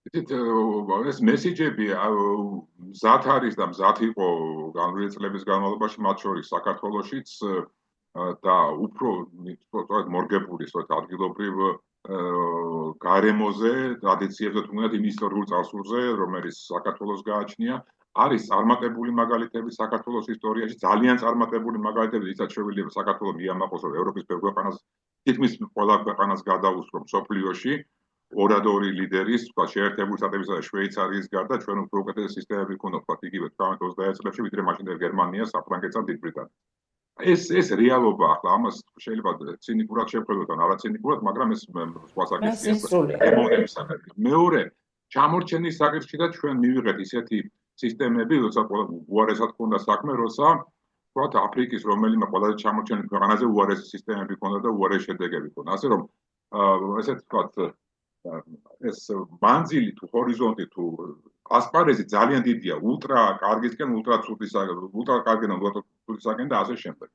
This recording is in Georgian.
იცით, ეს მესიჯები მზად არის და მზად იყო განვლილი წლების განმავლობაში, მათ შორის საქართველოშიც და უფრო სწორედ მორგებული, სწორედ ადგილობრივ გარემოზე, ტრადიციებზე, თუნდაც იმ ისტორიულ წარსულზე, რომელიც საქართველოს გააჩნია. არის წარმატებული მაგალითები საქართველოს ისტორიაში, ძალიან წარმატებული მაგალითები, რითაც შეგვიძლია საქართველოს მიამაყოს, რომ ევროპის ბევრ ქვეყანას, თითქმის ყველა ქვეყანას გადაუსწრო მსოფლიოში. ორადორი ლიდერის, თქვა შეერთებული შტატებისა და შვეიცარიის გარდა ჩვენ უფრო უკეთესი სისტემები გვქონდა, თქვა იგივე 18-20 წლებში, ვიდრე მაშინდელ გერმანიას, საფრანგეთსა და დიდ ბრიტანეთს. ეს რეალობა ახლა ამას შეიძლება ცინიკურად შევხედოთ ან არაცინიკურად, მაგრამ ეს სხვა საკითხია ემონების საკითხი. მეორე, ჩამორჩენის საკითხში და ჩვენ მივიღეთ ისეთი სისტემები, როცა უარესად ქონდა საქმე, როცა თქვათ აფრიკის რომელიმე ყველაზე ჩამორჩენილ ქვეყანაზე უარესი სისტემები ქონდა და უარესი შედეგები ქონდა. ასე რომ ესეთ თქვათ ეს მანძილი თუ ჰორიზონტი თუ ასპარეზი ძალიან დიდია, ულტრა კარგისკენ, ულტრა ცუდისაკენ, ულტრა კარგიდან ულტრა ცუდისაკენ და ასე შემდეგ.